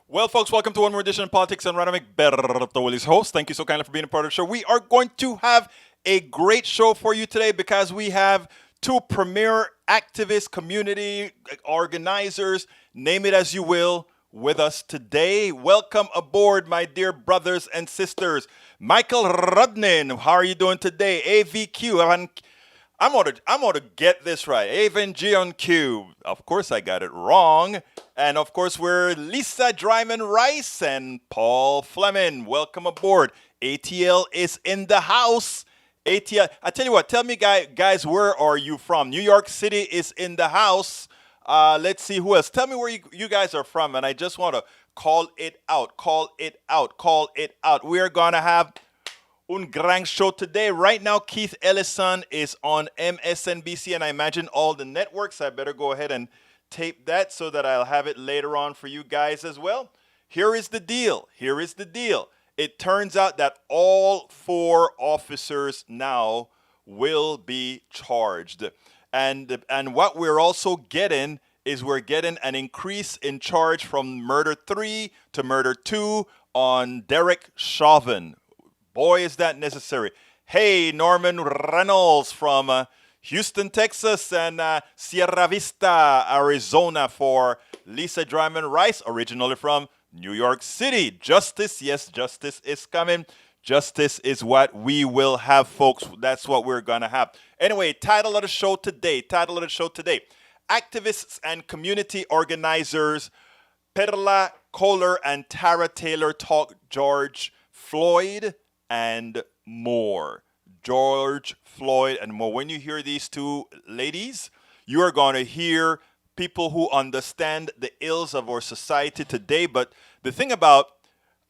Well, folks, welcome to one more edition of Politics and Random. Berto Willis, host. Thank you so kindly for being a part of the show. We are going to have a great show for you today because we have two premier activist community organizers, name it as you will, with us today. Welcome aboard, my dear brothers and sisters. Michael Rudnin, how are you doing today? AVQ, I'm gonna get this right. Avon G on Q. Of course, I got it wrong. And of course, we're Lisa Dryman Rice and Paul Fleming. Welcome aboard. ATL is in the house. ATL. I tell you what. Tell me, guys, where are you from? New York City is in the house. Let's see who else. Tell me where you guys are from, and I just want to call it out. Call it out. Call it out. We are gonna have un gran show today. Right now, Keith Ellison is on MSNBC, and I imagine all the networks. I better go ahead and tape that so that I'll have it later on for you guys as well. Here is the deal. Here is the deal. It turns out that all four officers now will be charged. And what we're also getting is we're getting an increase in charge from murder 3 to murder 2 on Derek Chauvin. Boy, is that necessary. Hey, Norman Reynolds from Houston, Texas, and Sierra Vista, Arizona for Lisa Dryman Rice, originally from New York City. Justice, yes, justice is coming. Justice is what we will have, folks. That's what we're going to have. Anyway, title of the show today. Activists and community organizers Perla Kohler and Tarah Taylor talk George Floyd and more. George Floyd and more. When you hear these two ladies, you are going to hear people who understand the ills of our society today. But the thing about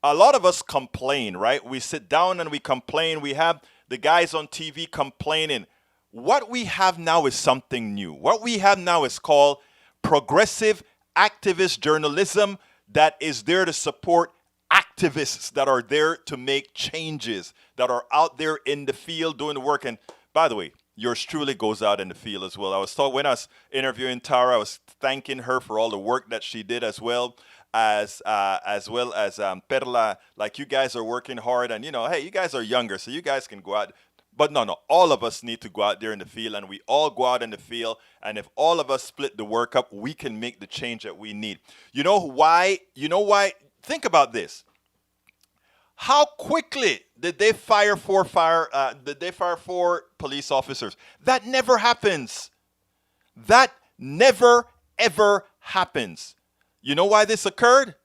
a lot of us complain, right? We sit down and we complain. We have the guys on TV complaining. What we have now is something new. What we have now is called progressive activist journalism that is there to support activists that are there to make changes, that are out there in the field doing the work. And by the way, yours truly goes out in the field as well. When I was interviewing Tara, I was thanking her for all the work that she did as well as Perla. Like, you guys are working hard, and hey, you guys are younger, so you guys can go out. But no, all of us need to go out there in the field, and we all go out in the field. And if all of us split the work up, we can make the change that we need. You know why? Think about this. How quickly did they fire four police officers? That never happens. That never ever happens. You know why this occurred?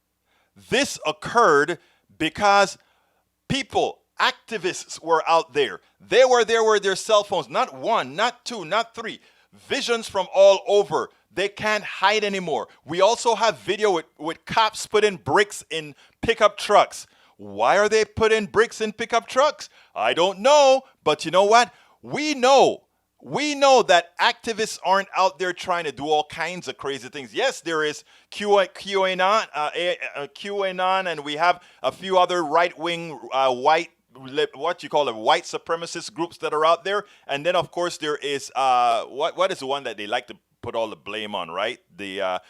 This occurred because activists were out there. They were there with their cell phones, not one, not two, not three. Visions from all over. They can't hide anymore. We also have video with cops putting bricks in pickup trucks. Why are they putting bricks in pickup trucks? I don't know. But you know what? We know that activists aren't out there trying to do all kinds of crazy things. Yes, there is QAnon, and we have a few other right-wing white supremacist groups that are out there. And then, of course, there is what is the one that they like to put all the blame on, right? The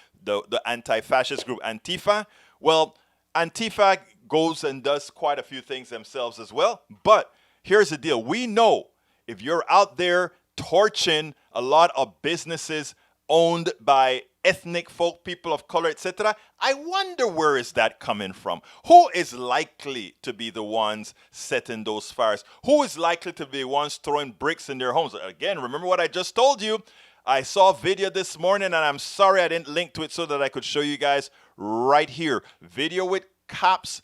anti-fascist group, Antifa. Well, Antifa goes and does quite a few things themselves as well. But here's the deal. We know if you're out there torching a lot of businesses owned by ethnic folk, people of color, etc., I wonder where is that coming from? Who is likely to be the ones setting those fires? Who is likely to be the ones throwing bricks in their homes? Again, remember what I just told you. I saw a video this morning, and I'm sorry I didn't link to it so that I could show you guys right here. Video with cops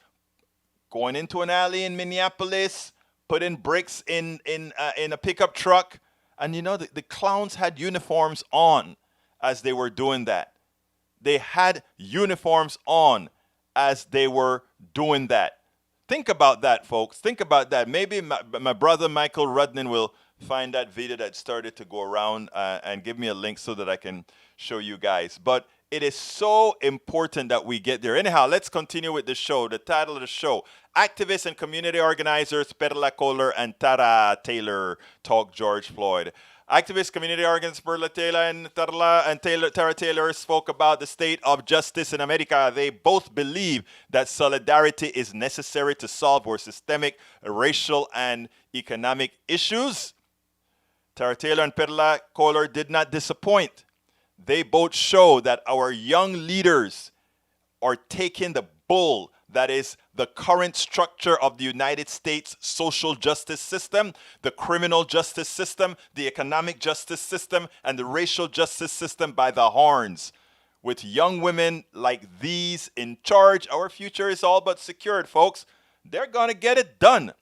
going into an alley in Minneapolis, putting bricks in a pickup truck. And the clowns had uniforms on as they were doing that. They had uniforms on as they were doing that. Think about that, folks. Think about that. Maybe my brother Michael Rudnin will find that video that started to go around and give me a link so that I can show you guys. But it is so important that we get there. Anyhow, let's continue with the show. The title of the show: Activists and community organizers Perla Kohler and Tarah Taylor talk George Floyd. Activist community organs Perla Taylor and Tara Taylor spoke about the state of justice in America. They both believe that solidarity is necessary to solve our systemic racial and economic issues. Tara Taylor and Perla Kohler did not disappoint. They both show that our young leaders are taking the bull that is the current structure of the United States social justice system, the criminal justice system, the economic justice system, and the racial justice system by the horns. With young women like these in charge, our future is all but secured, folks. They're going to get it done.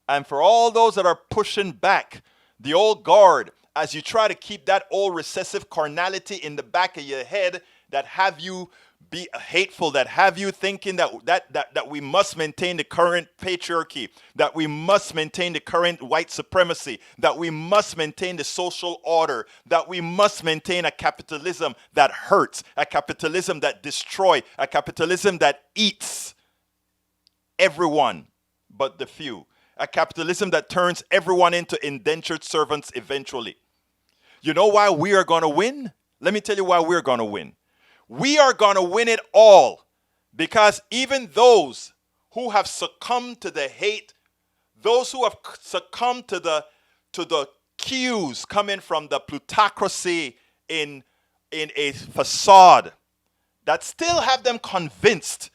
And for all those that are pushing back, the old guard, as you try to keep that old recessive carnality in the back of your head that have you be hateful, that have you thinking that we must maintain the current patriarchy, that we must maintain the current white supremacy, that we must maintain the social order, that we must maintain a capitalism that hurts, a capitalism that destroys, a capitalism that eats everyone but the few, a capitalism that turns everyone into indentured servants eventually. You know why we are going to win? Let me tell you why we're going to win. We are going to win it all because even those who have succumbed to the hate, those who have succumbed to the cues coming from the plutocracy in a facade that still have them convinced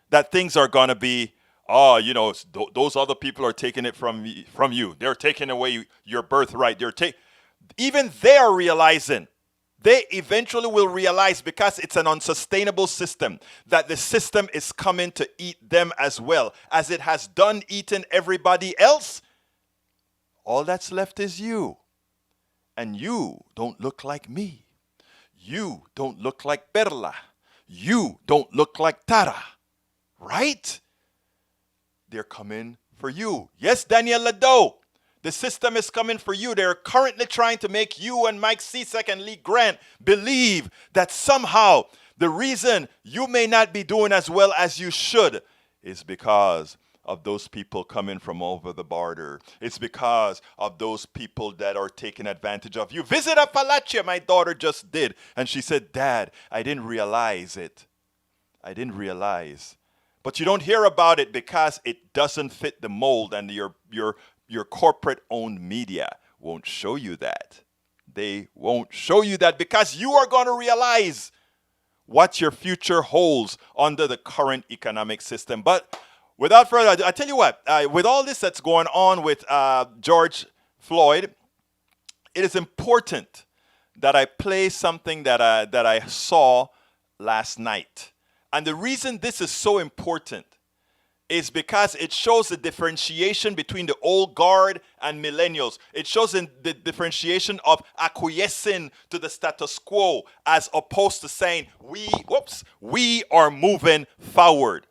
that things are going to be, those other people are taking it from you. They're taking away your birthright. Even they are realizing. They eventually will realize, because it's an unsustainable system, that the system is coming to eat them as well. As it has done eating everybody else, all that's left is you. And you don't look like me. You don't look like Perla. You don't look like Tarah. Right? They're coming for you. Yes, Daniel Lado. The system is coming for you. They're currently trying to make you and Mike Cisak and Lee Grant believe that somehow the reason you may not be doing as well as you should is because of those people coming from over the border. It's because of those people that are taking advantage of you. Visit Appalachia, my daughter just did. And she said, Dad, I didn't realize it. I didn't realize. But you don't hear about it because it doesn't fit the mold, and your corporate-owned media won't show you that. They won't show you that because you are going to realize what your future holds under the current economic system. But without further ado, I tell you what, with all this that's going on with George Floyd, it is important that I play something that I saw last night. And the reason this is so important is because it shows the differentiation between the old guard and millennials. It shows the differentiation of acquiescing to the status quo as opposed to saying, we are moving forward.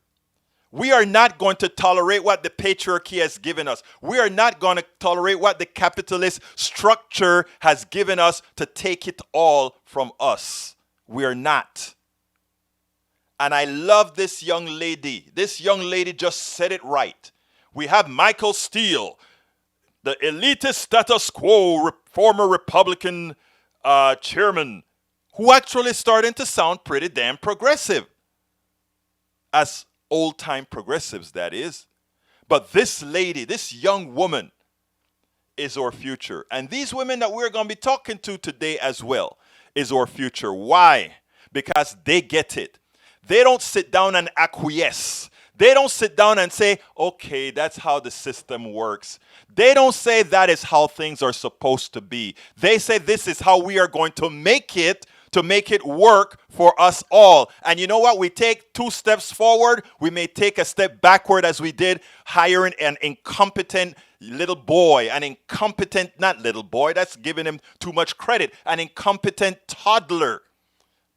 We are not going to tolerate what the patriarchy has given us. We are not going to tolerate what the capitalist structure has given us to take it all from us. We are not. And I love this young lady. This young lady just said it right. We have Michael Steele, the elitist status quo former Republican chairman, who actually starting to sound pretty damn progressive. As old-time progressives, that is. But this lady, this young woman, is our future. And these women that we're going to be talking to today as well is our future. Why? Because they get it. They don't sit down and acquiesce. They don't sit down and say, okay, that's how the system works. They don't say that is how things are supposed to be. They say this is how we are going to make it work for us all. And you know what? We take 2 steps forward. We may take a step backward as we did hiring an incompetent little boy, not little boy, that's giving him too much credit, an incompetent toddler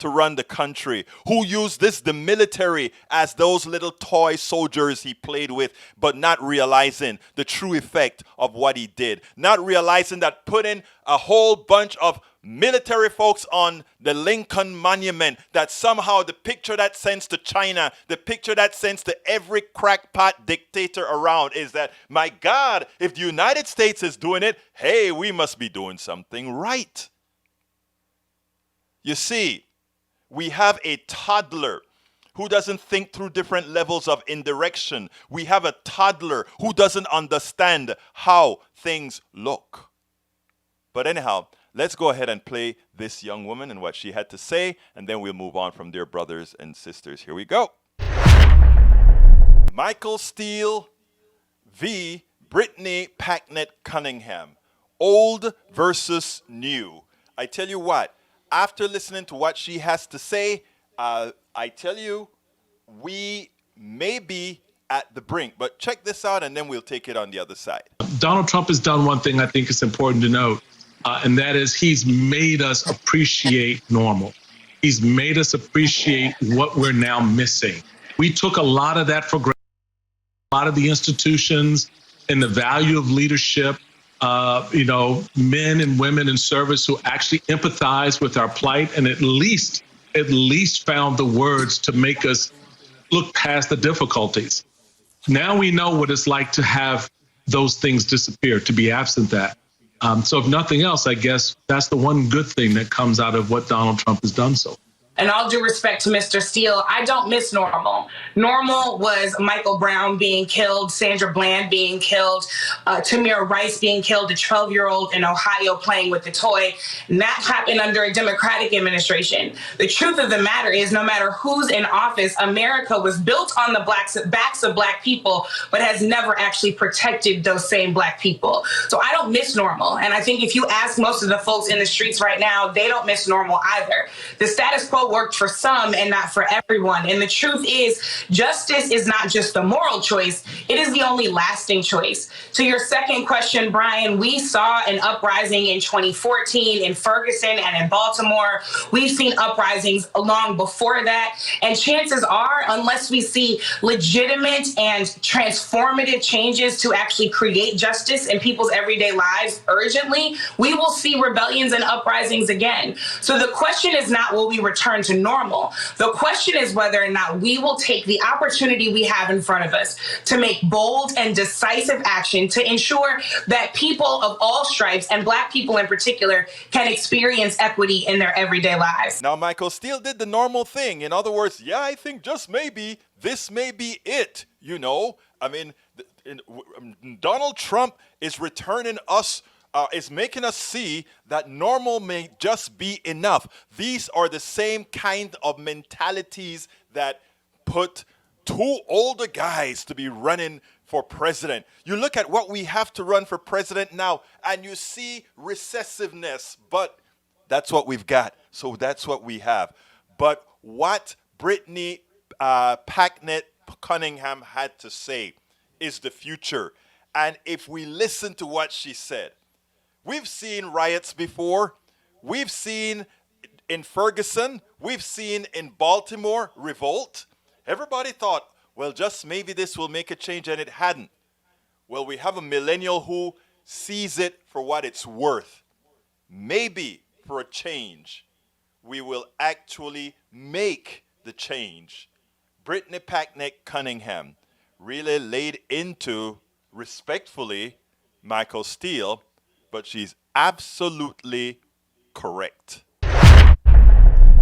to run the country, who used the military as those little toy soldiers he played with, but not realizing the true effect of what he did, not realizing that putting a whole bunch of military folks on the Lincoln Monument, that somehow the picture that sends to China, the picture that sends to every crackpot dictator around is that, my God, if the United States is doing it, hey, we must be doing something right. You see, we have a toddler who doesn't think through different levels of indirection. We have a toddler who doesn't understand how things look. But anyhow, let's go ahead and play this young woman and what she had to say, and then we'll move on from there, brothers and sisters. Here we go. Michael Steele v. Brittany Packnett Cunningham. Old versus new. I tell you what, after listening to what she has to say, I tell you, we may be at the brink. But check this out, and then we'll take it on the other side. Donald Trump has done one thing I think is important to note, and that is he's made us appreciate normal. He's made us appreciate what we're now missing. We took a lot of that for granted, a lot of the institutions and the value of leadership, men and women in service who actually empathize with our plight and at least found the words to make us look past the difficulties. Now we know what it's like to have those things disappear, to be absent that. So if nothing else, I guess that's the one good thing that comes out of what Donald Trump has done so. And all due respect to Mr. Steele, I don't miss normal. Normal was Michael Brown being killed, Sandra Bland being killed, Tamir Rice being killed, a 12-year-old in Ohio playing with the toy. And that happened under a Democratic administration. The truth of the matter is, no matter who's in office, America was built on the backs of Black people, but has never actually protected those same Black people. So I don't miss normal. And I think if you ask most of the folks in the streets right now, they don't miss normal either. The status quo worked for some and not for everyone. And the truth is, justice is not just a moral choice, it is the only lasting choice. To your second question, Brian, we saw an uprising in 2014 in Ferguson and in Baltimore. We've seen uprisings long before that. And chances are, unless we see legitimate and transformative changes to actually create justice in people's everyday lives urgently, we will see rebellions and uprisings again. So the question is not, will we return to normal? The question is whether or not we will take the opportunity we have in front of us to make bold and decisive action to ensure that people of all stripes, and Black people in particular, can experience equity in their everyday lives. Now, Michael Steele did the normal thing. In other words, yeah, I think just maybe this may be it. I mean, Donald Trump is returning us is making us see that normal may just be enough. These are the same kind of mentalities that put two older guys to be running for president. You look at what we have to run for president now, and you see recessiveness, but that's what we've got. So that's what we have. But what Brittany Packnett Cunningham had to say is the future. And if we listen to what she said, we've seen riots before. We've seen in Ferguson. We've seen in Baltimore revolt. Everybody thought, well, just maybe this will make a change, and it hadn't. Well, we have a millennial who sees it for what it's worth. Maybe for a change, we will actually make the change. Brittany Packnett Cunningham really laid into, respectfully, Michael Steele, but she's absolutely correct.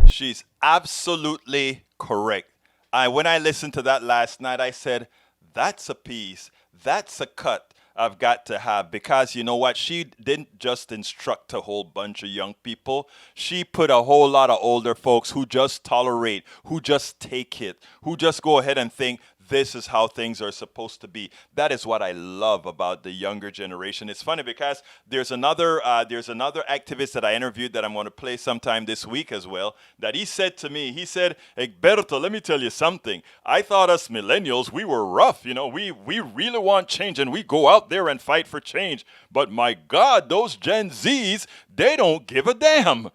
She's absolutely correct. When I listened to that last night, I said, that's a piece, that's a cut I've got to have, because you know what? She didn't just instruct a whole bunch of young people. She put a whole lot of older folks who just tolerate, who just take it, who just go ahead and think, this is how things are supposed to be. That is what I love about the younger generation. It's funny because there's another activist that I interviewed that I'm going to play sometime this week as well, that he said to me, he said, Egberto, let me tell you something. I thought us millennials, we were rough. We really want change and we go out there and fight for change. But my God, those Gen Zs, they don't give a damn.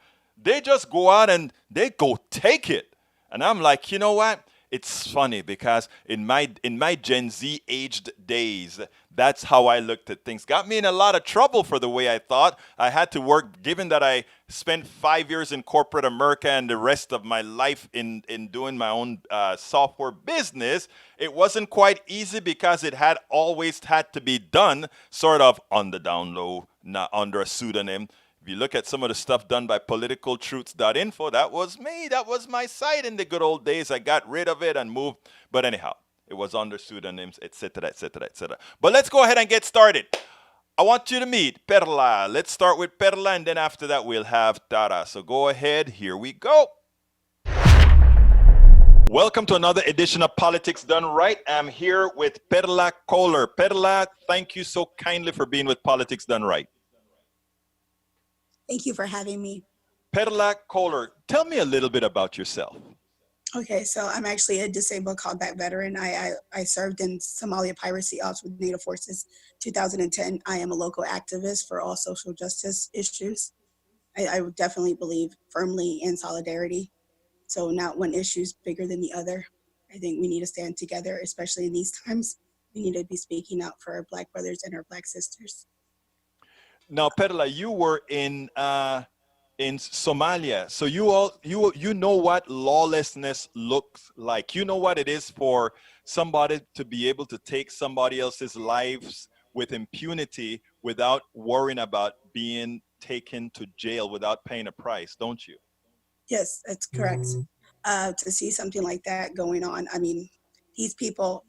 They just go out and they go take it. And I'm like, you know what? It's funny because in my Gen Z aged days, that's how I looked at things. Got me in a lot of trouble for the way I thought. I had to work, given that I spent 5 years in corporate America and the rest of my life in doing my own software business. It wasn't quite easy because it had always had to be done sort of on the down low, not under a pseudonym. If you look at some of the stuff done by politicaltruths.info, that was me. That was my site in the good old days. I got rid of it and moved. But anyhow, it was under pseudonyms, etc., etc., etc. But let's go ahead and get started. I want you to meet Perla. Let's start with Perla, and then after that, we'll have Tara. So go ahead. Here we go. Welcome to another edition of Politics Done Right. I'm here with Perla Kohler. Perla, thank you so kindly for being with Politics Done Right. Thank you for having me. Perla Kohler, tell me a little bit about yourself. Okay, so I'm actually a disabled combat veteran. I served in Somalia piracy ops with NATO forces 2010. I am a local activist for all social justice issues. I would definitely believe firmly in solidarity. So not one issue is bigger than the other. I think we need to stand together, especially in these times. We need to be speaking out for our Black brothers and our Black sisters. Now, Perla, you were in Somalia, so you know what lawlessness looks like. You know what it is for somebody to be able to take somebody else's lives with impunity without worrying about being taken to jail without paying a price, don't you? Yes, that's correct. To see something like that going on, I mean, these people,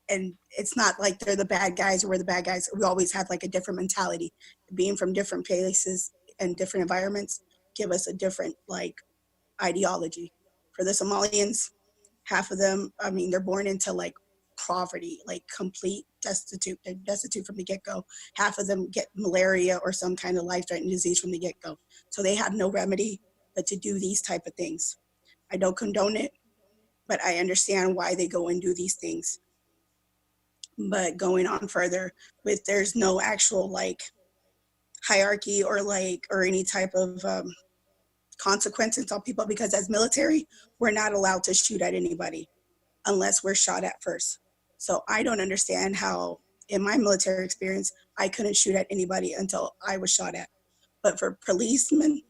and it's not like they're the bad guys or we're the bad guys. We always have like a different mentality. Being from different places and different environments give us a different like ideology. For the Somalians, half of them, I mean, they're born into like poverty, like complete destitute. They're destitute from the get-go. Half of them get malaria or some kind of life-threatening disease from the get-go. So they have no remedy but to do these type of things. I don't condone it, but I understand why they go and do these things. But going on further with there's no actual like hierarchy or any type of consequences on people, because as military we're not allowed to shoot at anybody unless we're shot at first. So I don't understand how in my military experience I couldn't shoot at anybody until I was shot at. But for policemen,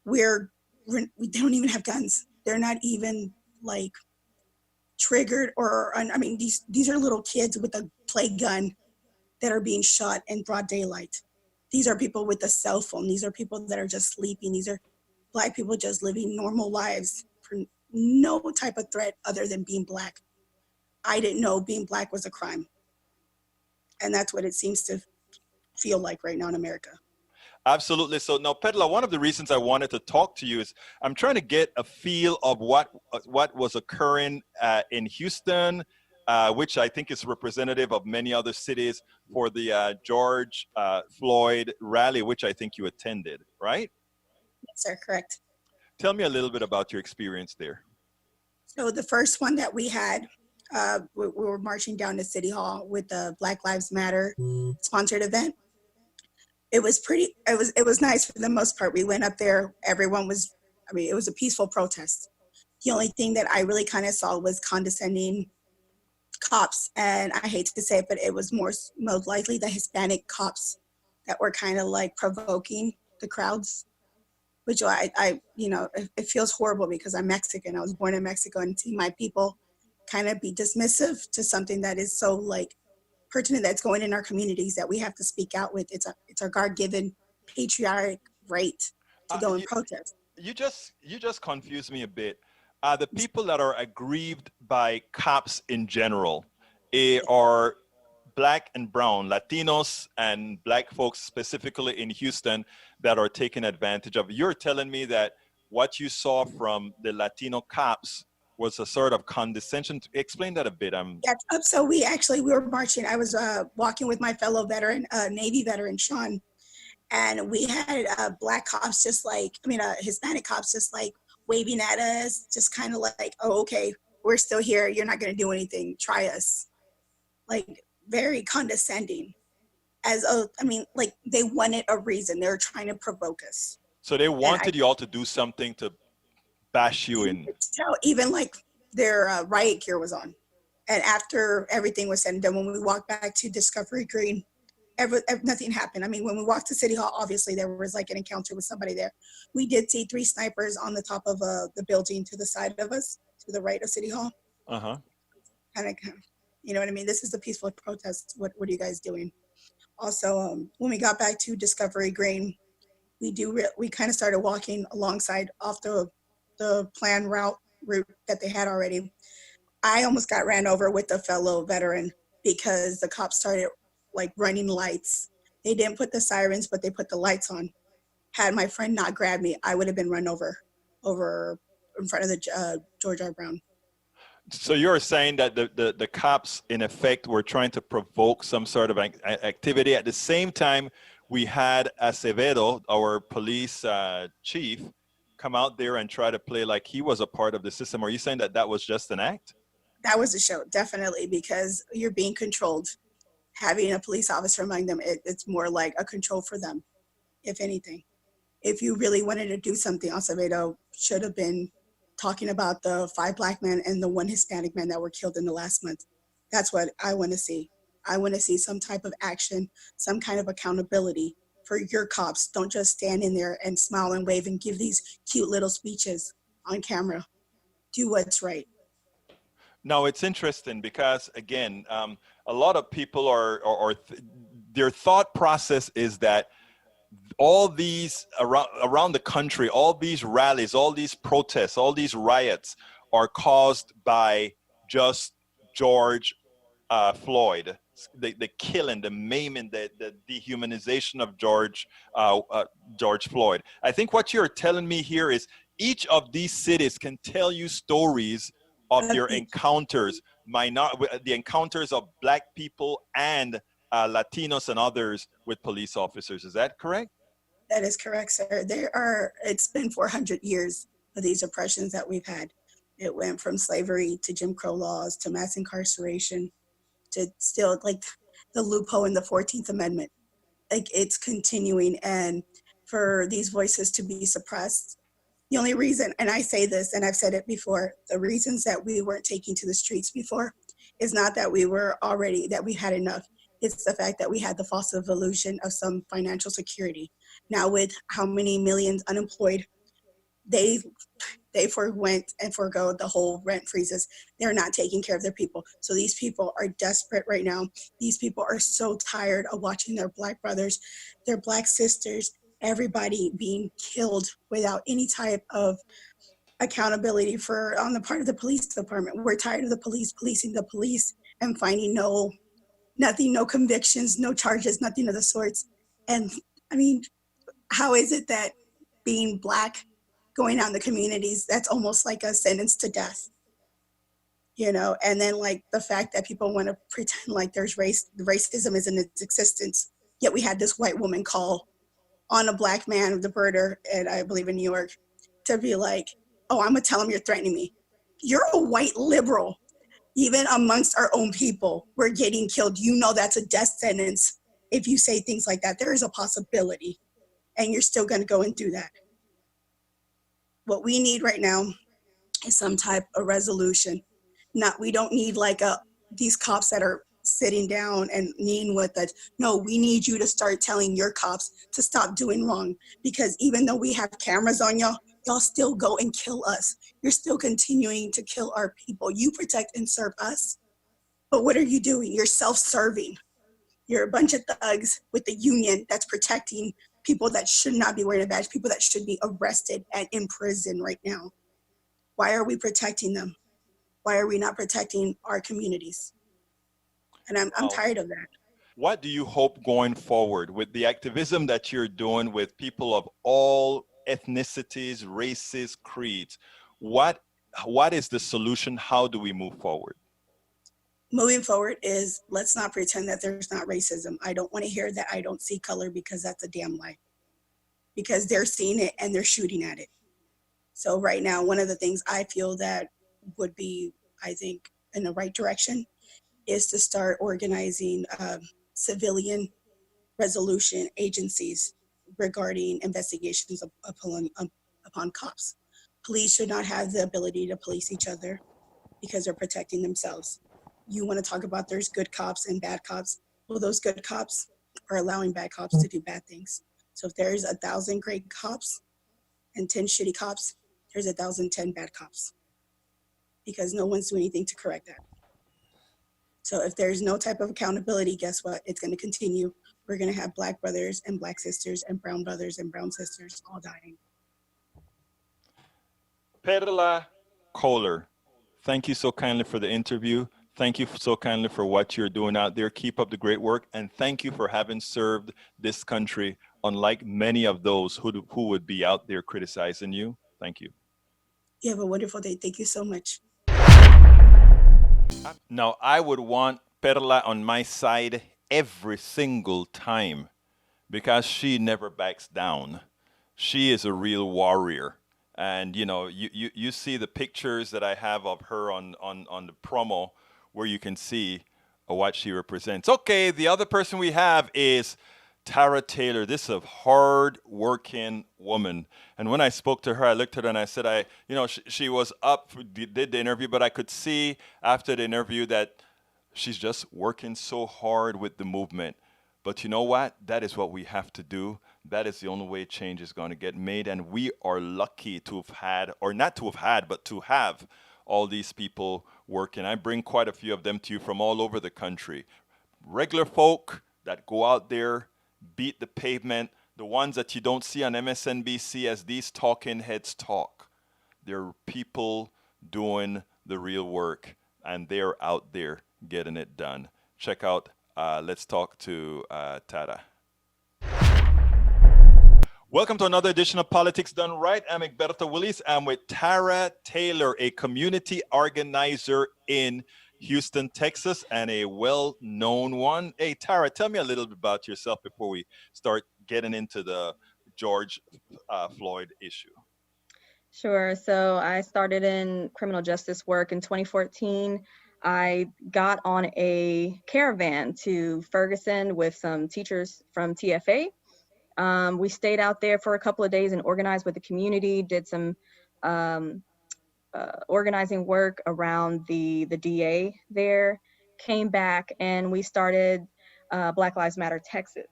we don't even have guns. They're not even like triggered, or I mean, these are little kids with a play gun that are being shot in broad daylight. These are people with a cell phone. These are people that are just sleeping. These are Black people just living normal lives for no type of threat other than being Black. I didn't know being Black was a crime. And that's what it seems to feel like right now in America. Absolutely. So now, Perla, one of the reasons I wanted to talk to you is I'm trying to get a feel of what was occurring in Houston, which I think is representative of many other cities, for the George Floyd rally, which I think you attended, right? Yes, sir, correct. Tell me a little bit about your experience there. So the first one that we had, we were marching down to City Hall with the Black Lives Matter sponsored event. It was nice for the most part. We went up there, everyone was, I mean, it was a peaceful protest. The only thing that I really kind of saw was condescending cops. And I hate to say it, but it was most likely the Hispanic cops that were kind of like provoking the crowds, which I it feels horrible because I'm Mexican. I was born in Mexico, and see my people kind of be dismissive to something that is so like pertinent that's going in our communities that we have to speak out with. It's our God-given patriotic right to go and protest. You just confused me a bit. The people that are aggrieved by cops in general are Black and brown, Latinos and Black folks specifically in Houston that are taken advantage of. You're telling me that what you saw from the Latino cops was a sort of condescension. Explain that a bit. Yeah, so we were marching. I was walking with my fellow veteran, Navy veteran, Sean, and we had Black cops Hispanic cops just like waving at us, just kind of like, oh, okay, we're still here. You're not going to do anything. Try us. Like very condescending. Like they wanted a reason. They were trying to provoke us. So they And I wanted you all to do something to bash you you in. could tell, even like their riot gear was on. And after everything was said and done, when we walked back to Discovery Green, nothing happened. I mean, when we walked to City Hall, obviously there was like an encounter with somebody there. We did see 3 snipers on the top of the building to the side of us, to the right of City Hall. Uh-huh. Kind of, you know what I mean? This is the peaceful protest. What are you guys doing? Also, when we got back to Discovery Green, we kind of started walking alongside off the planned route that they had already. I almost got ran over with a fellow veteran because the cops started like running lights. They didn't put the sirens, but they put the lights on. Had my friend not grabbed me, I would have been run over in front of the George R. Brown. So you're saying that the cops, in effect, were trying to provoke some sort of activity. At the same time, we had Acevedo, our police chief, come out there and try to play like he was a part of the system. Are you saying that that was just an act? That was a show, definitely, because you're being controlled. Having a police officer among them, it's more like a control for them, if anything. If you really wanted to do something, Acevedo should have been talking about the 5 black men and the 1 Hispanic man that were killed in the last month. That's what I want to see. I want to see some type of action, some kind of accountability for your cops. Don't just stand in there and smile and wave and give these cute little speeches on camera. Do what's right. No, it's interesting because, again, a lot of people their thought process is that all these around the country, all these rallies, all these protests, all these riots are caused by just George Floyd, the killing, the maiming, the dehumanization of George Floyd. I think what you're telling me here is each of these cities can tell you stories of their encounters, the encounters of Black people and Latinos and others with police officers. Is that correct? That is correct, sir. It's been 400 years of these oppressions that we've had. It went from slavery to Jim Crow laws to mass incarceration to still like the loophole in the 14th Amendment. Like it's continuing, and for these voices to be suppressed, the only reason, and I say this and I've said it before, the reasons that we weren't taking to the streets before is not that we had enough. It's the fact that we had the false illusion of some financial security. Now with how many millions unemployed, they forwent and forego the whole rent freezes. They're not taking care of their people. So these people are desperate right now. These people are so tired of watching their Black brothers, their Black sisters, everybody being killed without any type of accountability on the part of the police department. We're tired of the police policing the police and finding nothing, no convictions, no charges, nothing of the sorts. And I mean, how is it that being Black, going out in the communities, that's almost like a sentence to death, you know? And then like the fact that people want to pretend like racism is in its existence, yet we had this white woman call on a Black man, the birder, and I believe in New York, to be like, oh, I'm gonna tell him you're threatening me. You're a white liberal. Even amongst our own people, we're getting killed. You know that's a death sentence if you say things like that. There is a possibility, and you're still gonna go and do that. What we need right now is some type of resolution. We don't need like these cops that are sitting down and kneeling with us. No, we need you to start telling your cops to stop doing wrong, because even though we have cameras on y'all still go and kill us. You're still continuing to kill our people. You protect and serve us, but what are you doing? You're self-serving. You're a bunch of thugs with the union that's protecting people that should not be wearing a badge, people that should be arrested and in prison right now. Why are we protecting them? Why are we not protecting our communities? And I'm tired of that. What do you hope going forward with the activism that you're doing with people of all ethnicities, races, creeds? What is the solution? How do we move forward? Moving forward is, let's not pretend that there's not racism. I don't want to hear that I don't see color, because that's a damn lie. Because they're seeing it and they're shooting at it. So right now, one of the things I feel that would be, I think, in the right direction is to start organizing civilian resolution agencies regarding investigations upon cops. Police should not have the ability to police each other because they're protecting themselves. You want to talk about there's good cops and bad cops. Well, those good cops are allowing bad cops to do bad things. So if there's 1,000 great cops and 10 shitty cops, there's 1,010 bad cops because no one's doing anything to correct that. So if there's no type of accountability, guess what? It's going to continue. We're going to have Black brothers and Black sisters and brown brothers and brown sisters all dying. Perla Kohler, thank you so kindly for the interview. Thank you so kindly for what you're doing out there. Keep up the great work. And thank you for having served this country, unlike many of those who would be out there criticizing you. Thank you. You have a wonderful day. Thank you so much. Now, I would want Perla on my side every single time because she never backs down. She is a real warrior. And you see the pictures that I have of her on the promo where you can see what she represents. Okay, the other person we have is Tarah Taylor. This is a hard-working woman. And when I spoke to her, I looked at her and I said, she was up, did the interview, but I could see after the interview that she's just working so hard with the movement. But you know what? That is what we have to do. That is the only way change is going to get made. And we are lucky to have had, or not to have had, but to have all these people working. I bring quite a few of them to you from all over the country. Regular folk that go out there, beat the pavement, the ones that you don't see on MSNBC as these talking heads talk. They're people doing the real work, and they're out there getting it done. Check out, let's talk to Tarah. Welcome to another edition of Politics Done Right. I'm Egberto Willis. I'm with Tarah Taylor, a community organizer in Houston, Texas, and a well-known one. Hey, Tarah, tell me a little bit about yourself before we start getting into the George Floyd issue. Sure. So I started in criminal justice work in 2014. I got on a caravan to Ferguson with some teachers from TFA. We stayed out there for a couple of days and organized with the community, did some organizing work around the DA there, came back, and we started Black Lives Matter Texas.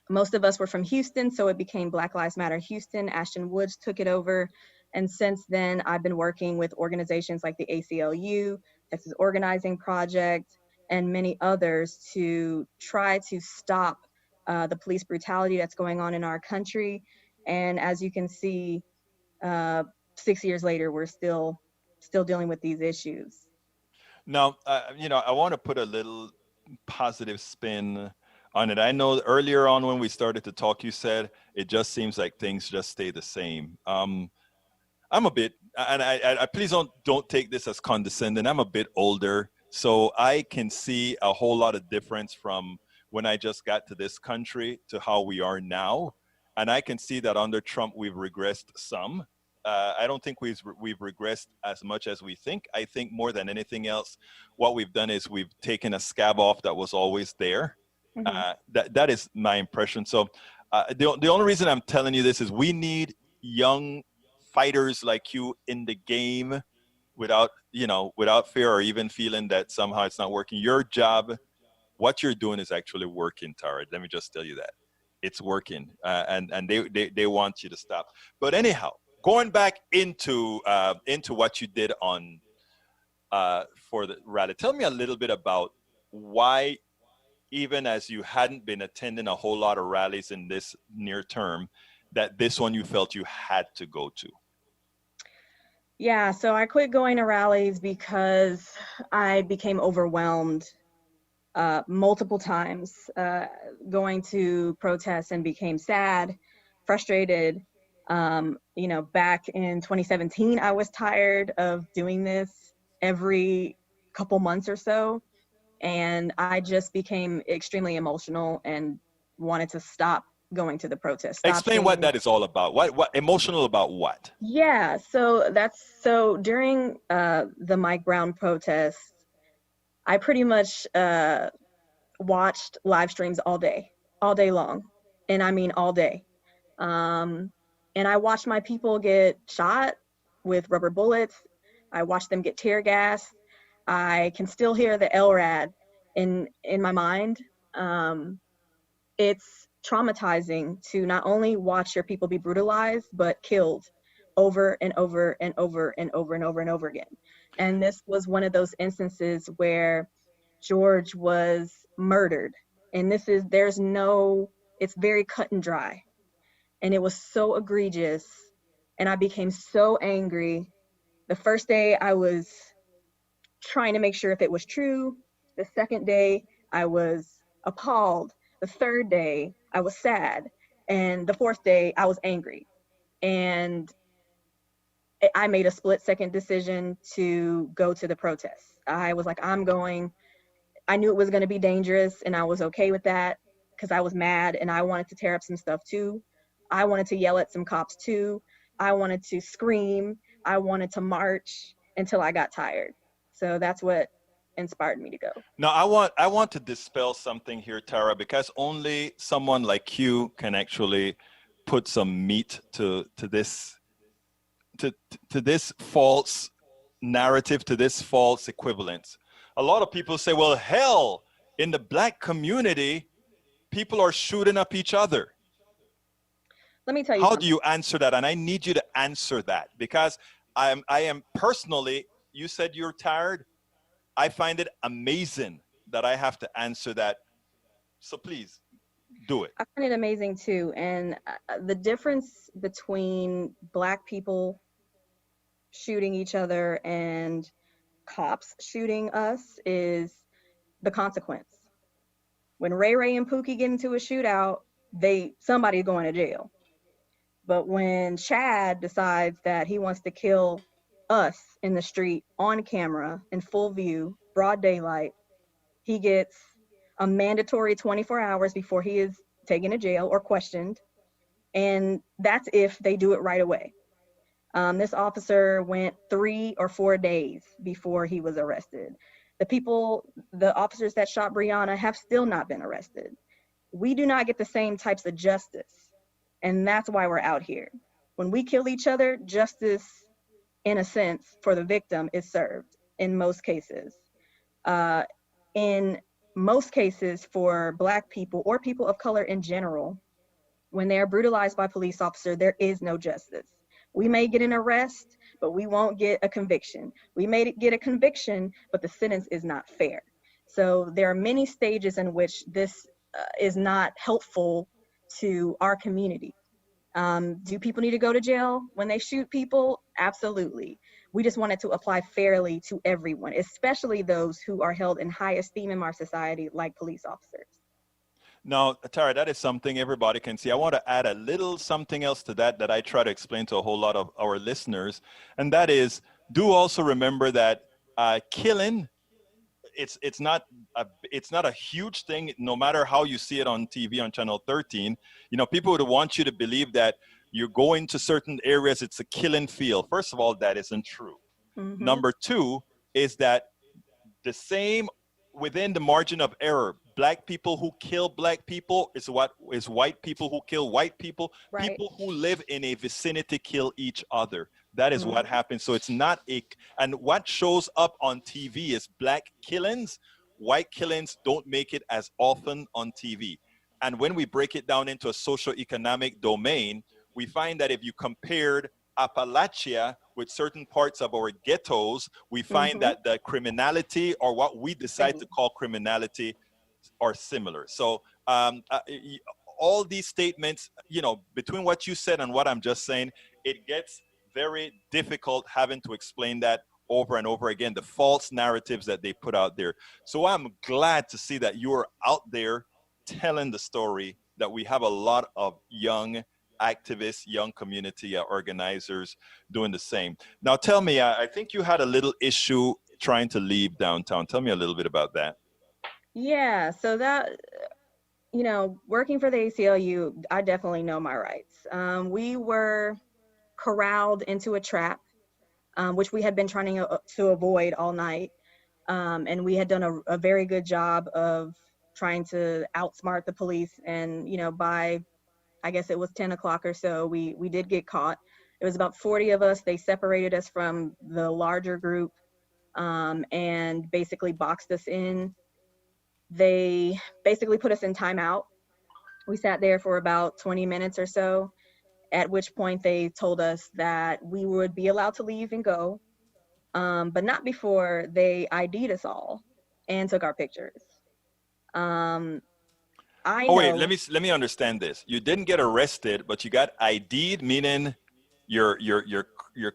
Most of us were from Houston, so it became Black Lives Matter Houston. Ashton Woods took it over. And since then, I've been working with organizations like the ACLU, Texas Organizing Project, and many others to try to stop the police brutality that's going on in our country. And as you can see, 6 years later, we're still dealing with these issues. Now, I want to put a little positive spin on it. I know earlier on when we started to talk, you said it just seems like things just stay the same. I'm a bit, and I please don't take this as condescending. I'm a bit older, so I can see a whole lot of difference from when I just got to this country to how we are now. And I can see that under Trump, we've regressed some. I don't think we've regressed as much as we think. I think more than anything else, what we've done is we've taken a scab off that was always there. Mm-hmm. That is my impression. So the only reason I'm telling you this is we need young fighters like you in the game without fear or even feeling that somehow it's not working. Your job, what you're doing is actually working, Tarah. Let me just tell you that. It's working, and they want you to stop. But anyhow, going back into what you did on for the rally, tell me a little bit about why, even as you hadn't been attending a whole lot of rallies in this near term, that this one you felt you had to go to. Yeah, so I quit going to rallies because I became overwhelmed multiple times going to protests and became sad, frustrated. Back in 2017, I was tired of doing this every couple months or so. And I just became extremely emotional and wanted to stop going to the protest. Explain what that is all about. What emotional about what? Yeah, so during the Mike Brown protest, I pretty much watched live streams all day long. and I mean all day. And I watched my people get shot with rubber bullets. I watched them get tear gassed. I can still hear the LRAD in my mind. It's traumatizing to not only watch your people be brutalized, but killed over and over and over and over and over and over again. And this was one of those instances where George was murdered. And it's very cut and dry. And it was so egregious. And I became so angry. The first day I was trying to make sure if it was true. The second day I was appalled. The third day I was sad. And the fourth day I was angry. And I made a split-second decision to go to the protests. I was like, I'm going. I knew it was going to be dangerous, and I was okay with that because I was mad and I wanted to tear up some stuff too. I wanted to yell at some cops too. I wanted to scream. I wanted to march until I got tired. So that's what inspired me to go. Now, I want to dispel something here, Tara, because only someone like you can actually put some meat to this to this false narrative, to this false equivalence. A lot of people say, well, hell, in the Black community, people are shooting up each other. Let me tell you How something. do you answer that? And I need you to answer that, because I am personally, you said you're tired. I find it amazing that I have to answer that. So please do it. I find it amazing too. And the difference between Black people shooting each other and cops shooting us is the consequence. When Ray Ray and Pookie get into a shootout, somebody's going to jail. But when Chad decides that he wants to kill us in the street on camera in full view, broad daylight, he gets a mandatory 24 hours before he is taken to jail or questioned. And that's if they do it right away. This officer went 3 or 4 days before he was arrested. The officers that shot Breonna have still not been arrested. We do not get the same types of justice. And that's why we're out here. When we kill each other, justice, in a sense, for the victim is served in most cases. In most cases for Black people or people of color in general, when they are brutalized by police officer, there is no justice. We may get an arrest, but we won't get a conviction. We may get a conviction, but the sentence is not fair. So there are many stages in which this is not helpful to our community. Do people need to go to jail when they shoot people? Absolutely. We just want it to apply fairly to everyone, especially those who are held in high esteem in our society, like police officers. Now, Tara, that is something everybody can see. I want to add a little something else to that I try to explain to a whole lot of our listeners. And that is, do also remember that killing, it's not a huge thing, no matter how you see it on TV on Channel 13. You know, people would want you to believe that you're going to certain areas, it's a killing field. First of all, that isn't true. Mm-hmm. Number two is that the same within the margin of error, Black people who kill Black people is white people who kill white people. Right. People who live in a vicinity kill each other. That is what happens. So it's not and what shows up on TV is Black killings. White killings don't make it as often on TV. And when we break it down into a socio-economic domain, we find that if you compared Appalachia with certain parts of our ghettos, we find that the criminality, or what we decide to call criminality, are similar. So all these statements, you know, between what you said and what I'm just saying, it gets very difficult having to explain that over and over again, the false narratives that they put out there. So I'm glad to see that you're out there telling the story, that we have a lot of young activists, young community organizers doing the same. Now tell me, I think you had a little issue trying to leave downtown. Tell me a little bit about that. Yeah, so that, you know, working for the ACLU, I definitely know my rights. We were corralled into a trap, which we had been trying to avoid all night. And we had done a very good job of trying to outsmart the police. And, you know, by I guess it was 10 o'clock or so, we did get caught. It was about 40 of us. They separated us from the larger group, and basically boxed us in. They basically put us in timeout. We sat there for about 20 minutes or so, at which point they told us that we would be allowed to leave and go, but not before they ID'd us all and took our pictures. I Oh wait, know, let me understand this. You didn't get arrested, but you got ID'd, meaning your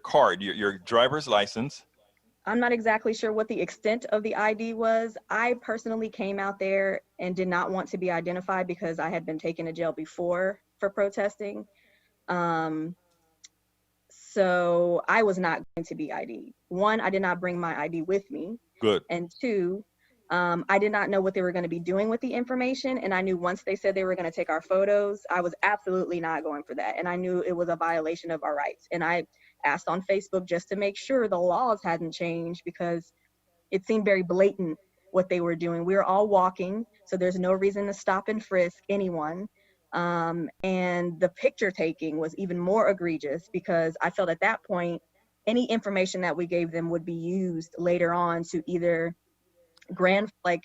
card, your driver's license. I'm not exactly sure what the extent of the ID was. I personally came out there and did not want to be identified because I had been taken to jail before for protesting. Um, so I was not going to be ID'd. One, I did not bring my ID with me. Good. And two, I did not know what they were going to be doing with the information. And I knew once they said they were going to take our photos, I was absolutely not going for that. And I knew it was a violation of our rights. And I asked on Facebook just to make sure the laws hadn't changed, because it seemed very blatant what they were doing. We were all walking, so there's no reason to stop and frisk anyone. And the picture taking was even more egregious, because I felt at that point, any information that we gave them would be used later on to either grandfather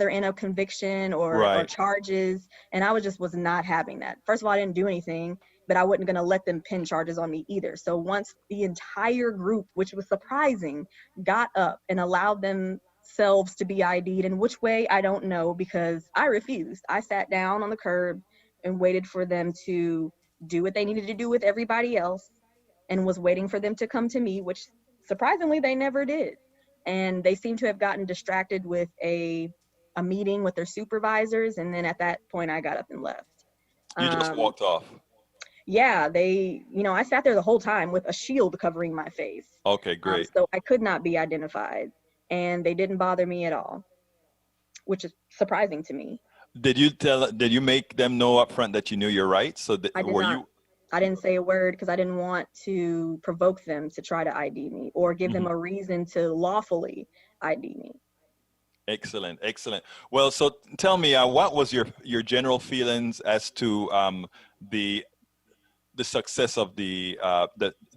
in a conviction or Right. charges. And I was not having that. First of all, I didn't do anything, but I wasn't going to let them pin charges on me either. So once the entire group, which was surprising, got up and allowed themselves to be ID'd, in which way I don't know, because I refused. I sat down on the curb and waited for them to do what they needed to do with everybody else, and was waiting for them to come to me, which surprisingly they never did. And they seem to have gotten distracted with a meeting with their supervisors, and then at that point I got up and left. You just walked off. Yeah, I sat there the whole time with a shield covering my face. Okay, great. So I could not be identified, and they didn't bother me at all, which is surprising to me. Did you make them know up front that you knew your rights? So I did not. I didn't say a word because I didn't want to provoke them to try to ID me or give them a reason to lawfully ID me. Excellent, excellent. Well, so tell me, what was your general feelings as to the success of the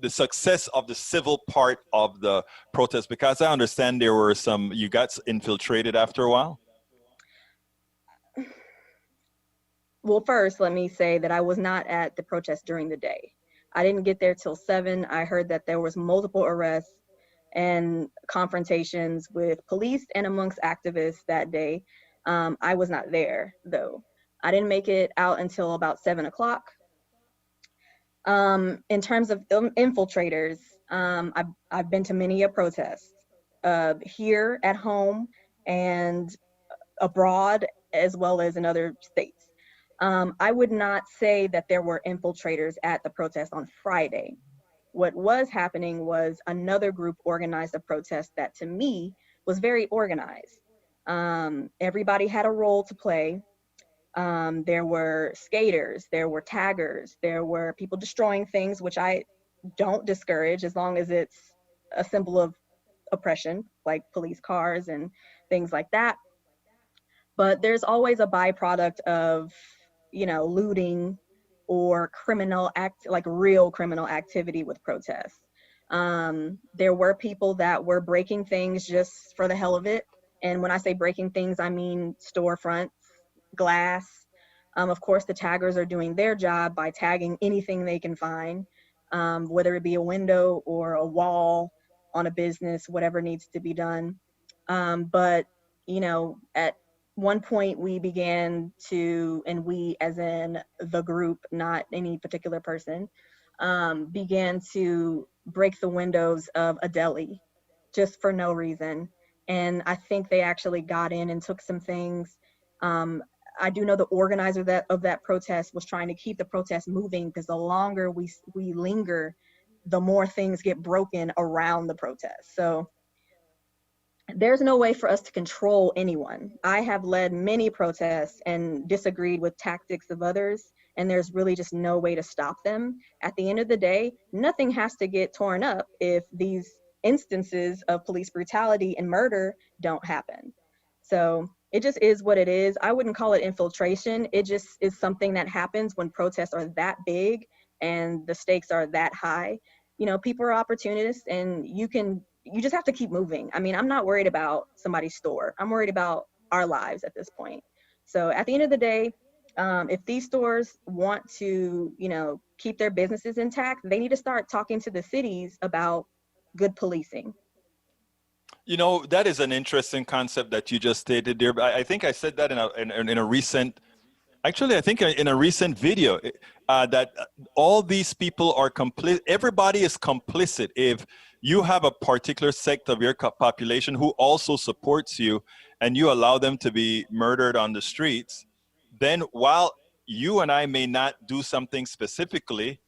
success of the civil part of the protest? Because I understand there were you got infiltrated after a while. Well, first, let me say that I was not at the protest during the day. I didn't get there till 7. I heard that there was multiple arrests and confrontations with police and amongst activists that day. I was not there, though. I didn't make it out until about 7 o'clock. In terms of infiltrators, I've been to many a protest, here at home and abroad, as well as in other states. I would not say that there were infiltrators at the protest on Friday. What was happening was another group organized a protest that, to me, was very organized. Everybody had a role to play. There were skaters, there were taggers, there were people destroying things, which I don't discourage as long as it's a symbol of oppression, like police cars and things like that. But there's always a byproduct of, looting or real criminal activity with protests. There were people that were breaking things just for the hell of it. And when I say breaking things, I mean storefronts, glass. Of course, the taggers are doing their job by tagging anything they can find, whether it be a window or a wall on a business, whatever needs to be done. But, at one point we began to, and we as in the group, not any particular person, began to break the windows of a deli just for no reason. And I think they actually got in and took some things. I do know the organizer of that protest was trying to keep the protest moving, because the longer we linger, the more things get broken around the protest. So there's no way for us to control anyone. I have led many protests and disagreed with tactics of others, and there's really just no way to stop them. At the end of the day, nothing has to get torn up if these instances of police brutality and murder don't happen. So it just is what it is. I wouldn't call it infiltration. It just is something that happens when protests are that big and the stakes are that high. You know, people are opportunists, and you just have to keep moving. I mean, I'm not worried about somebody's store. I'm worried about our lives at this point. So at the end of the day, if these stores want to, you know, keep their businesses intact, they need to start talking to the cities about good policing. You know, that is an interesting concept that you just stated there. I think I said that in a recent, actually, I think in a recent video, that all these people are complicit. Everybody is complicit. If you have a particular sect of your population who also supports you, and you allow them to be murdered on the streets, then while you and I may not do something specifically,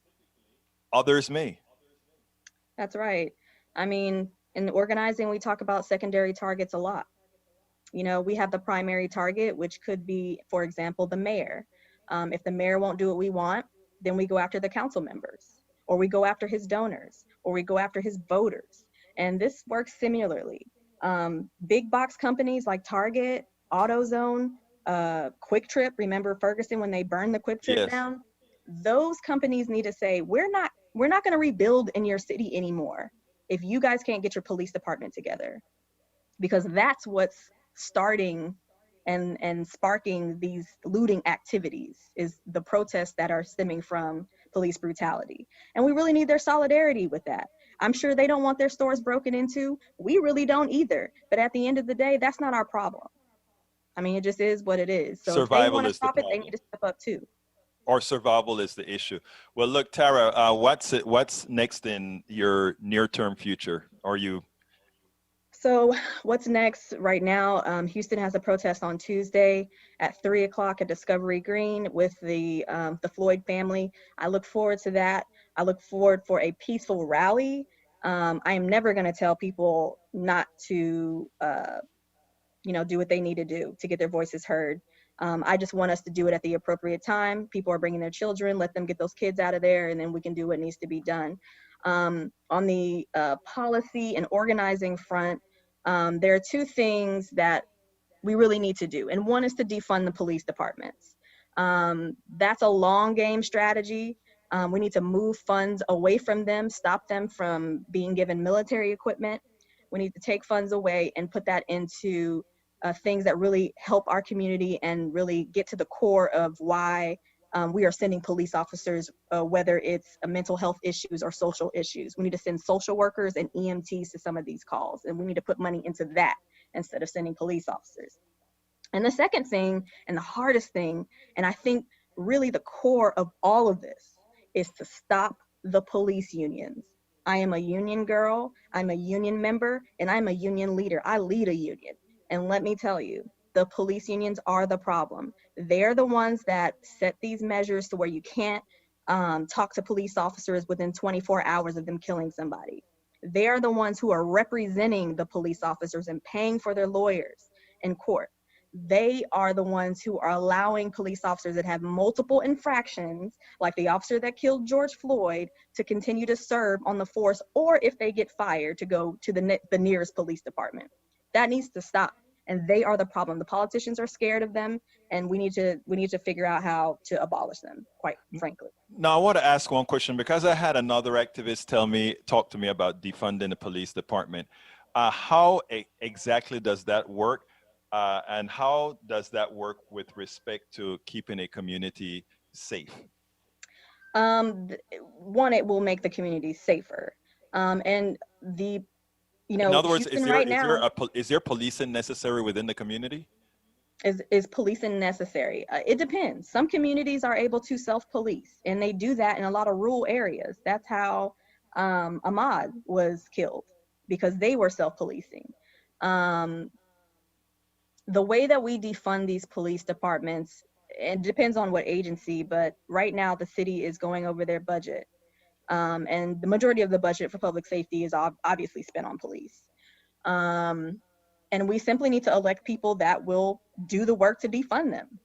others may. That's right. I mean, in organizing, we talk about secondary targets a lot. You know, we have the primary target, which could be, for example, the mayor. If the mayor won't do what we want, then we go after the council members, or we go after his donors, or we go after his voters. And this works similarly. Big box companies like Target, AutoZone, Quick Trip, remember Ferguson when they burned the Quick Trip Yes. down? Those companies need to say, we're not going to rebuild in your city anymore if you guys can't get your police department together, because that's what's starting and sparking these looting activities, is the protests that are stemming from police brutality. And we really need their solidarity with that. I'm sure they don't want their stores broken into. We really don't either. But at the end of the day, that's not our problem. I mean, it just is what it is. So if they Survival want to is the stop it, they problem. need to step up too. Or survival is the issue. Well, look, Tarah, what's next in your near-term future? Are you? So what's next right now? Houston has a protest on Tuesday at 3 o'clock at Discovery Green with the Floyd family. I look forward to that. I look forward for a peaceful rally. I am never going to tell people not to, you know, do what they need to do to get their voices heard. I just want us to do it at the appropriate time. People are bringing their children, let them get those kids out of there, and then we can do what needs to be done. On the policy and organizing front, there are two things that we really need to do. And one is to defund the police departments. That's a long game strategy. We need to move funds away from them, stop them from being given military equipment. We need to take funds away and put that into things that really help our community and really get to the core of why we are sending police officers, whether it's mental health issues or social issues. We need to send social workers and EMTs to some of these calls, and we need to put money into that instead of sending police officers. And the second thing, and the hardest thing, and I think really the core of all of this, is to stop the police unions. I am a union girl, I'm a union member, and I'm a union leader. I lead a union. And let me tell you, the police unions are the problem. They're the ones that set these measures to where you can't talk to police officers within 24 hours of them killing somebody. They are the ones who are representing the police officers and paying for their lawyers in court. They are the ones who are allowing police officers that have multiple infractions, like the officer that killed George Floyd, to continue to serve on the force, or if they get fired, to go to the nearest police department. That needs to stop. And they are the problem. The politicians are scared of them, and we need to figure out how to abolish them, quite frankly. Now, I want to ask one question, because I had another activist talk to me about defunding the police department. How exactly does that work? And how does that work with respect to keeping a community safe? One, it will make the community safer. And In other words, Houston right now, is there policing necessary within the community? is policing necessary? It depends. Some communities are able to self-police, and they do that in a lot of rural areas. That's how Ahmaud was killed, because they were self-policing. The way that we defund these police departments, it depends on what agency, but right now the city is going over their budget. And the majority of the budget for public safety is obviously spent on police. And we simply need to elect people that will do the work to defund them.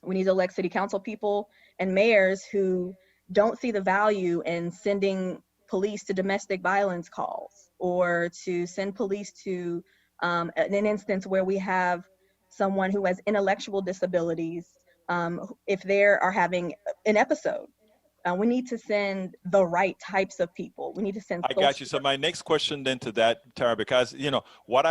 We need to elect city council people and mayors who don't see the value in sending police to domestic violence calls, or to send police to an instance where we have someone who has intellectual disabilities, if they are having an episode. We need to send the right types of people. We need to send I got social you. So my next question then to that, Tara, because what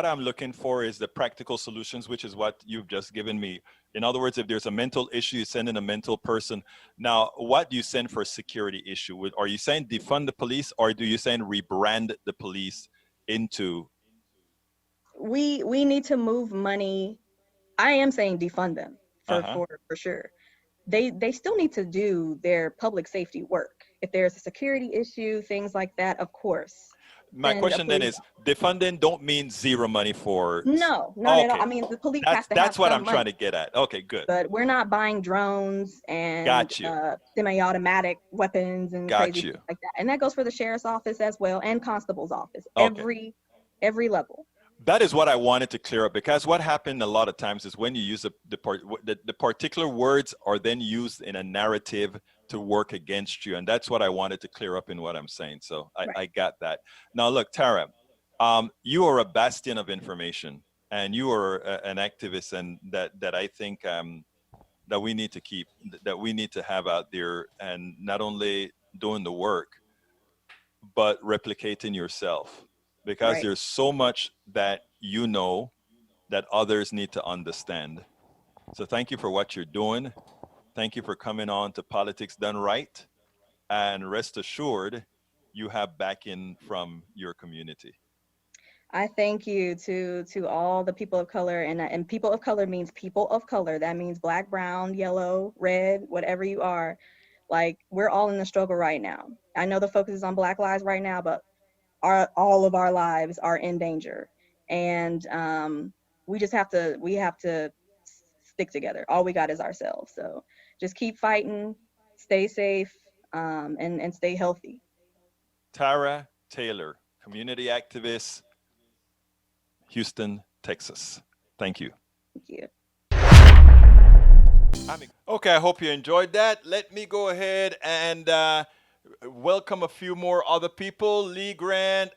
I'm looking for is the practical solutions, which is what you've just given me. In other words, if there's a mental issue, you send in a mental person. Now, what do you send for a security issue? Are you saying defund the police, or do you saying rebrand the police into? we need to move money. I am saying defund them Uh for huh. sure. They still need to do their public safety work. If there's a security issue, things like that, of course, My send a question then police. is, defunding don't mean zero money for. No, not at all. Okay, I mean, the police that's has to have that's what some I'm trying money, to get at. Okay, good. but we're not buying drones and Got you. semi-automatic weapons and crazy Got you. things like that. And that goes for the sheriff's office as well and constable's office. Okay. Every level. That is what I wanted to clear up, because what happened a lot of times is when you use the particular words are then used in a narrative to work against you. And that's what I wanted to clear up in what I'm saying. So Right. I got that. Now, look, Tara, you are a bastion of information, and you are an activist, and that I think that we need to keep, that we need to have out there, and not only doing the work, but replicating yourself, because Right. there's so much that you know that others need to understand. So thank you for what you're doing. Thank you for coming on to Politics Done Right. And rest assured, you have backing from your community. I thank you to all the people of color, and people of color means people of color. That means black, brown, yellow, red, whatever you are. Like, we're all in the struggle right now. I know the focus is on Black lives right now, but all of our lives are in danger, and we have to stick together. All we got is ourselves. So just keep fighting, stay safe, and stay healthy. Tara Taylor, community activist, Houston, Texas. Thank you. Thank you. Okay, I hope you enjoyed that. Let me go ahead and welcome a few more other people. Lee Grant,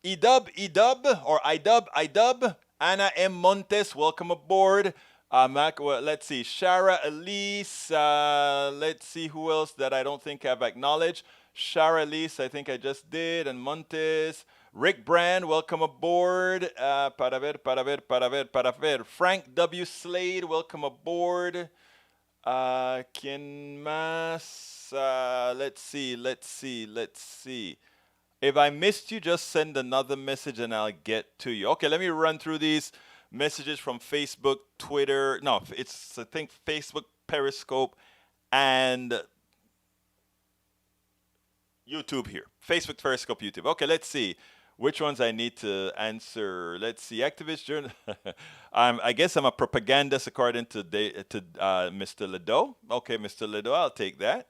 Edub, or Idub, Anna M. Montes, welcome aboard. Let's see, Shara Elise, let's see who else that I don't think I've acknowledged. Shara Elise, I think I just did, and Montes. Rick Brand, welcome aboard. Para ver. Frank W. Slade, welcome aboard. ¿Quién más? Let's see. If I missed you, just send another message and I'll get to you. Okay, let me run through these messages from Facebook, Twitter. No, it's, I think, Facebook, Periscope, and YouTube here. Facebook, Periscope, YouTube. Okay, let's see which ones I need to answer. Let's see. Activist journal. I guess I'm a propagandist according to Mr. Ledo. Okay, Mr. Ledo, I'll take that.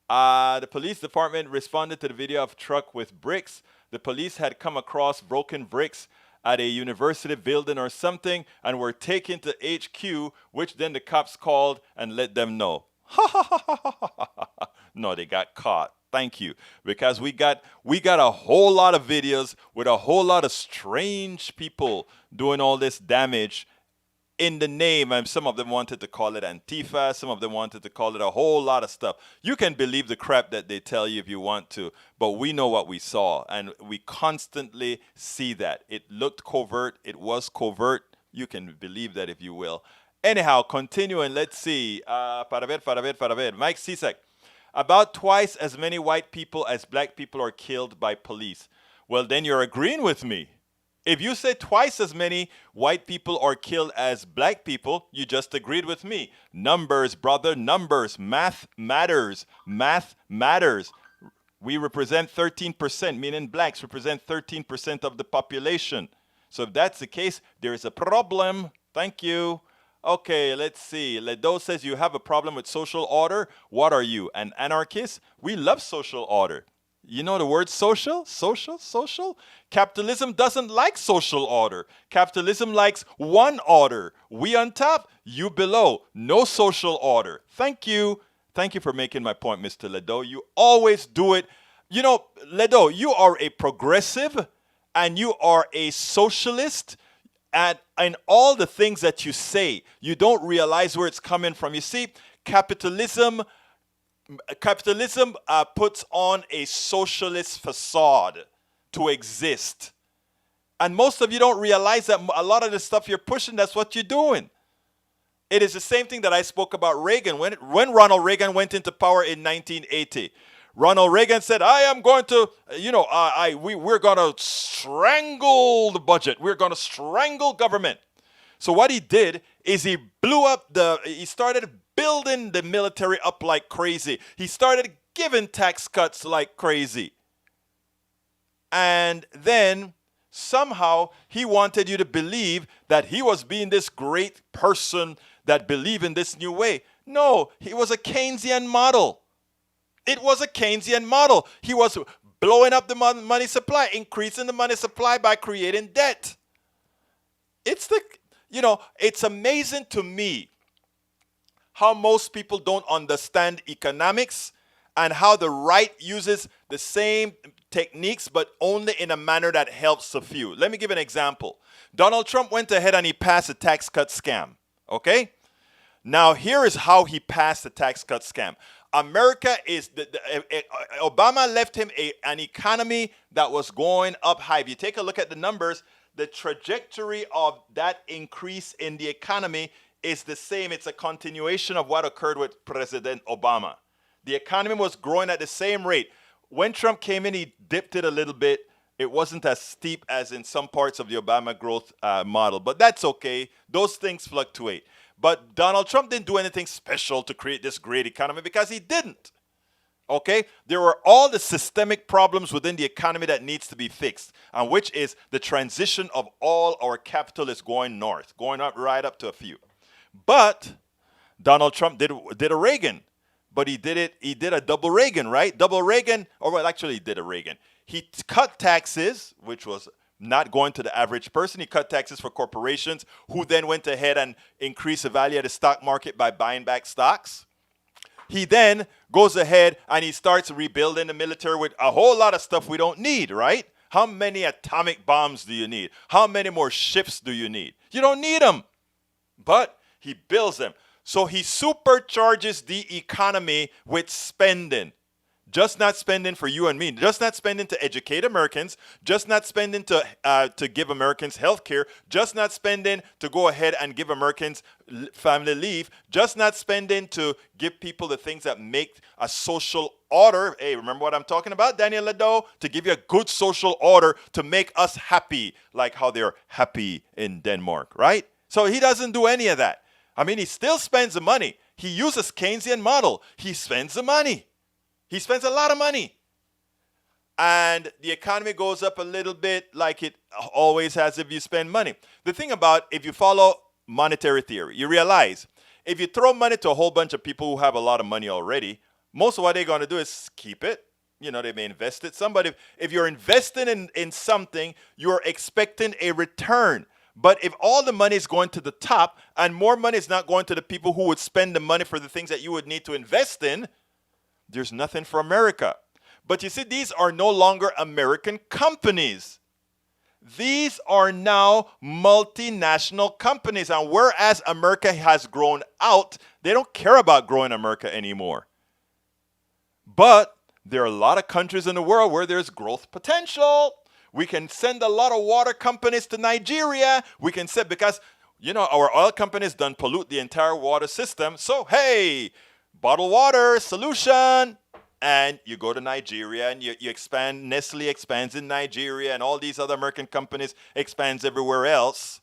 The police department responded to the video of truck with bricks. The police had come across broken bricks at a university building or something and were taken to HQ, which then the cops called and let them know. No, they got caught. Thank you. Because we got a whole lot of videos with a whole lot of strange people doing all this damage in the name, and some of them wanted to call it Antifa, some of them wanted to call it a whole lot of stuff. You can believe the crap that they tell you if you want to, but we know what we saw, and we constantly see that. It looked covert, it was covert. You can believe that if you will. Anyhow, continuing, let's see. Para ver. Mike Cisak. About twice as many white people as black people are killed by police. Well, then you're agreeing with me. If you say twice as many white people are killed as black people, you just agreed with me. Numbers, brother, numbers. Math matters. Math matters. We represent 13%, meaning blacks represent 13% of the population. So if that's the case, there is a problem. Thank you. Okay, let's see. Ledo says you have a problem with social order. What are you, an anarchist? We love social order. You know the word social? Social? Capitalism doesn't like social order. Capitalism likes one order. We on top, you below. No social order. Thank you. Thank you for making my point, Mr. Ledo. You always do it. You know, Ledo, you are a progressive and you are a socialist. in all the things that you say, you don't realize where it's coming from. You see, capitalism puts on a socialist facade to exist. And most of you don't realize that a lot of the stuff you're pushing, that's what you're doing. It is the same thing that I spoke about Reagan. When Ronald Reagan went into power in 1980, Ronald Reagan said, I am going to, we're going to strangle the budget. We're going to strangle government. So what he did is he started building the military up like crazy. He started giving tax cuts like crazy. And then somehow he wanted you to believe that he was being this great person that believed in this new way. No, he was a Keynesian model. It was a Keynesian model. He was blowing up the money supply, increasing the money supply by creating debt. It's amazing to me how most people don't understand economics and how the right uses the same techniques but only in a manner that helps a few. Let me give an example. Donald Trump went ahead and he passed a tax cut scam. Okay? Now here is how he passed the tax cut scam. America is Obama left him an economy that was going up high. If you take a look at the numbers, the trajectory of that increase in the economy is the same. It's a continuation of what occurred with President Obama. The economy was growing at the same rate. When Trump came in, he dipped it a little bit. It wasn't as steep as in some parts of the Obama growth model, but that's okay. Those things fluctuate. But Donald Trump didn't do anything special to create this great economy because he didn't. Okay? There were all the systemic problems within the economy that needs to be fixed, and which is the transition of all our capital is going north, going up right up to a few. But Donald Trump did a Reagan, but he did a double Reagan, right? Double Reagan, he did a Reagan. He cut taxes, which was not going to the average person. He cut taxes for corporations who then went ahead and increased the value of the stock market by buying back stocks. He then goes ahead and he starts rebuilding the military with a whole lot of stuff we don't need, right? How many atomic bombs do you need? How many more ships do you need? You don't need them. But he builds them. So he supercharges the economy with spending. Just not spending for you and me. Just not spending to educate Americans. Just not spending to give Americans health care. Just not spending to go ahead and give Americans family leave. Just not spending to give people the things that make a social order. Hey, remember what I'm talking about, Daniel Lado? To give you a good social order to make us happy, like how they're happy in Denmark, right? So he doesn't do any of that. I mean, he still spends the money. He uses Keynesian model. He spends the money. He spends a lot of money. And the economy goes up a little bit like it always has if you spend money. The thing about if you follow monetary theory, you realize if you throw money to a whole bunch of people who have a lot of money already, most of what they're going to do is keep it. You know, they may invest it. If you're investing in something, you're expecting a return. But if all the money is going to the top and more money is not going to the people who would spend the money for the things that you would need to invest in, there's nothing for America. But you see, these are no longer American companies. These are now multinational companies. And whereas America has grown out, they don't care about growing America anymore. But there are a lot of countries in the world where there's growth potential. We can send a lot of water companies to Nigeria. We can send, because, our oil companies done pollute the entire water system. So, hey, bottled water solution, and you go to Nigeria and you expand. Nestle expands in Nigeria, and all these other American companies expands everywhere else,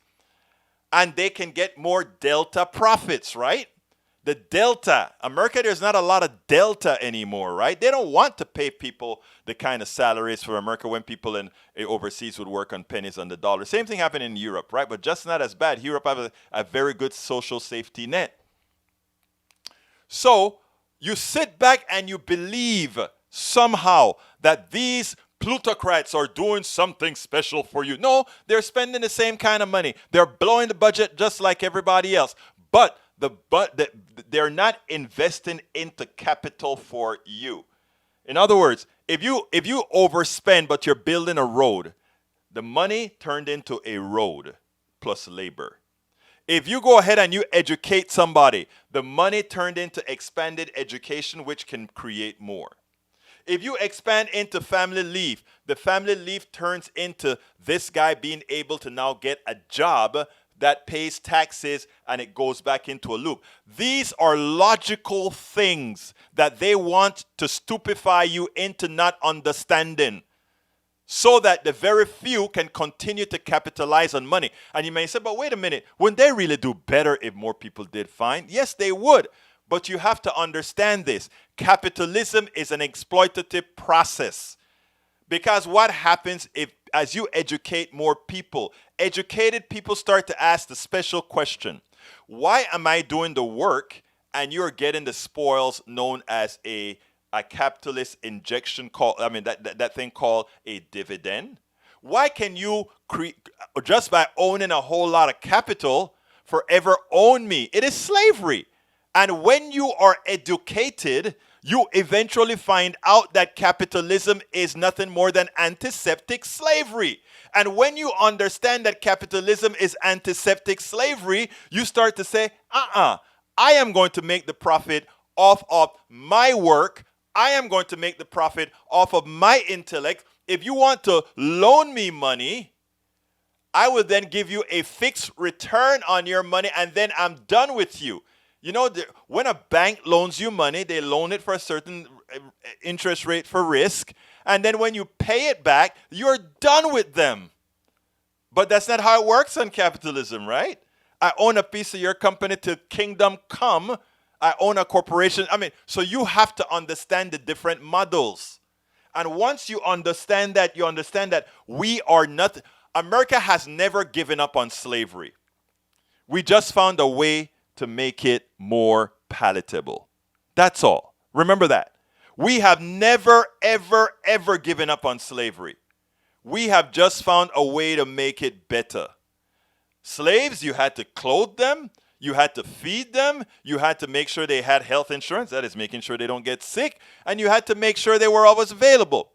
and they can get more delta profits, right? The delta, America, there's not a lot of delta anymore, right? They don't want to pay people the kind of salaries for America when people in overseas would work on pennies on the dollar. Same thing happened in Europe, right? But just not as bad. Europe have a very good social safety net. So you sit back and you believe somehow that these plutocrats are doing something special for you. No, they're spending the same kind of money. They're blowing the budget just like everybody else. But they're not investing into capital for you. In other words, if you overspend but you're building a road, the money turned into a road. plus labor. If you go ahead and you educate somebody, the money turned into expanded education, which can create more. If you expand into family leave, the family leave turns into this guy being able to now get a job that pays taxes, and it goes back into a loop. These are logical things that they want to stupefy you into not understanding, so that the very few can continue to capitalize on money. And you may say, but wait a minute, wouldn't they really do better if more people did fine? Yes, they would. But you have to understand this. Capitalism is an exploitative process. Because what happens if, as you educate more people, educated people start to ask the special question, why am I doing the work and you're getting the spoils known as a capitalist injection that thing called a dividend? Why can you just by owning a whole lot of capital forever own me? It is slavery. And when you are educated, you eventually find out that capitalism is nothing more than antiseptic slavery. And when you understand that capitalism is antiseptic slavery, you start to say, I am going to make the profit off of my work. I am going to make the profit off of my intellect. If you want to loan me money, I will then give you a fixed return on your money, and then I'm done with you. You know, when a bank loans you money, they loan it for a certain interest rate for risk. And then when you pay it back, you're done with them. But that's not how it works on capitalism, right? I own a piece of your company till kingdom come. I own a corporation. So you have to understand the different models. And once you understand that, we are not, America has never given up on slavery. We just found a way to make it more palatable. That's all. Remember that. We have never, ever, ever given up on slavery. We have just found a way to make it better. Slaves, you had to clothe them, you had to feed them, you had to make sure they had health insurance, that is making sure they don't get sick, and you had to make sure they were always available.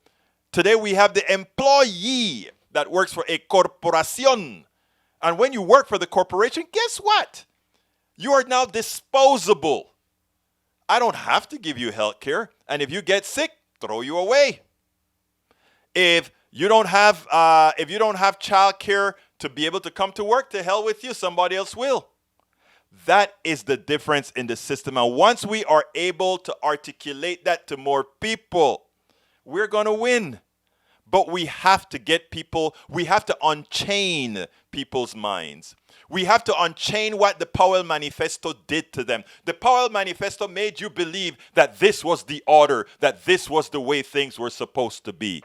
Today we have the employee that works for a corporación. And when you work for the corporation, guess what? You are now disposable. I don't have to give you health care. And if you get sick, throw you away. If you don't have child care to be able to come to work, to hell with you, somebody else will. That is the difference in the system. And once we are able to articulate that to more people, we're going to win. But we have to get people, we have to unchain people's minds. We have to unchain what the Powell Manifesto did to them. The Powell Manifesto made you believe that this was the order, that this was the way things were supposed to be.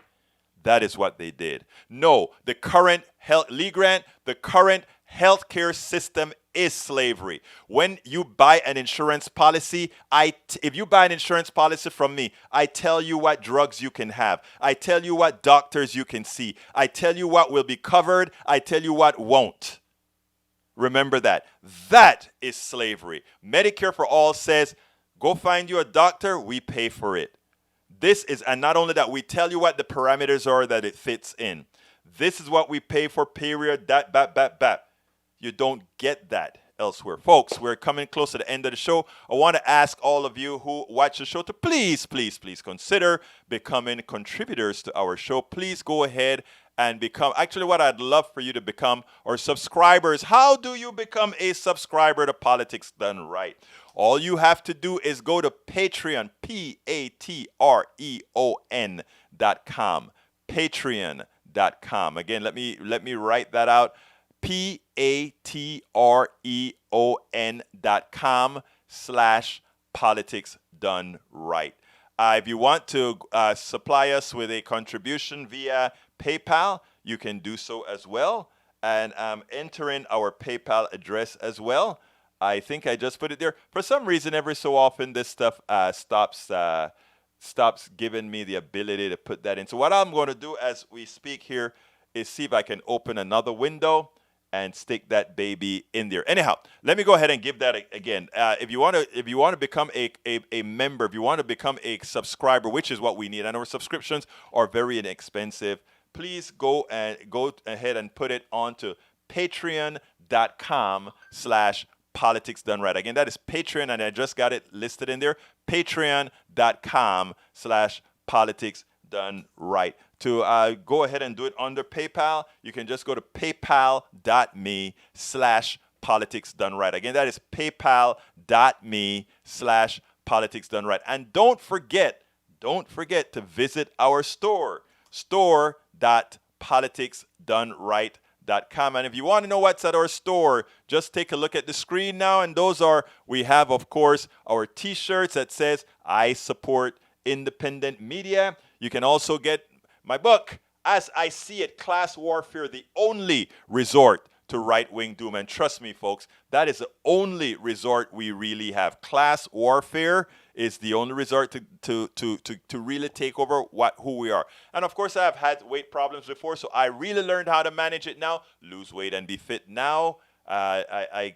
That is what they did. No, the current Lee Grant, the current healthcare system is slavery. When you buy an insurance policy, if you buy an insurance policy from me, I tell you what drugs you can have. I tell you what doctors you can see. I tell you what will be covered. I tell you what won't. Remember that. That is slavery. Medicare for All says, go find you a doctor, we pay for it. And not only that, we tell you what the parameters are that it fits in. This is what we pay for, period, that. You don't get that elsewhere. Folks, we're coming close to the end of the show. I want to ask all of you who watch the show to please consider becoming contributors to our show. Please go ahead and become, actually what I'd love for you to become are subscribers. How do you become a subscriber to Politics Done Right? All you have to do is go to Patreon, Patreon.com, Patreon.com. Again, let me write that out. Patreon.com/politics done right. If you want to supply us with a contribution via PayPal, you can do so as well. And enter in our PayPal address as well. I think I just put it there. For some reason, every so often, this stuff stops giving me the ability to put that in. So what I'm going to do as we speak here is see if I can open another window and stick that baby in there. Anyhow, let me go ahead and give that again. If you want to become a member, if you want to become a subscriber, which is what we need, and our subscriptions are very inexpensive, please go ahead and put it onto Patreon.com/politics patreon.com/politics done right. Again, that is Patreon, and I just got it listed in there. Patreon.com/politics done right. To go ahead and do it under PayPal, you can just go to paypal.me/politics done right. Again, that is paypal.me/politics done right. And don't forget to visit our store.politicsdoneright.com. And if you want to know what's at our store, just take a look at the screen now. And we have, of course, our t-shirts that says, I support independent media. You can also get my book, As I See It, Class Warfare, the only resort to right-wing doom. And trust me, folks, that is the only resort we really have. Class warfare is the only resort to really take over who we are. And of course, I've had weight problems before, so I really learned how to manage it now. Lose weight and be fit now. I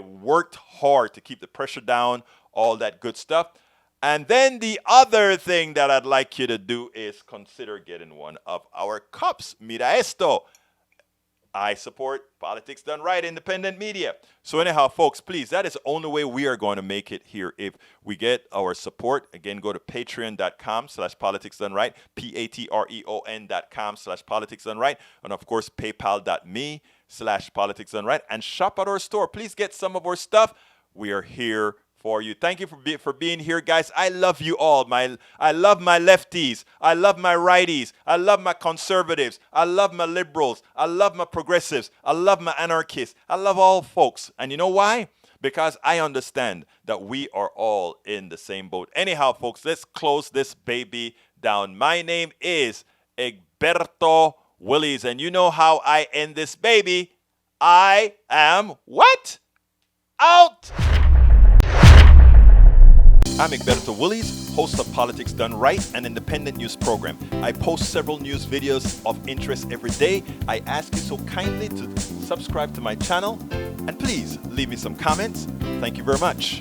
worked hard to keep the pressure down, all that good stuff. And then the other thing that I'd like you to do is consider getting one of our cups. Mira esto. I support Politics Done Right, independent media. So anyhow, folks, please, that is the only way we are going to make it here. If we get our support, again, go to patreon.com/politics done right, patreon.com/politics done right, and of course, paypal.me/politics done right, and shop at our store. Please get some of our stuff. We are here for you. Thank you for being here, guys. I love you all. I love my lefties. I love my righties. I love my conservatives. I love my liberals. I love my progressives. I love my anarchists. I love all folks. And you know why? Because I understand that we are all in the same boat. Anyhow, folks, let's close this baby down. My name is Egberto Willies, and you know how I end this baby. I am what? Out! I'm Egberto Willies, host of Politics Done Right, an independent news program. I post several news videos of interest every day. I ask you so kindly to subscribe to my channel, and please leave me some comments. Thank you very much.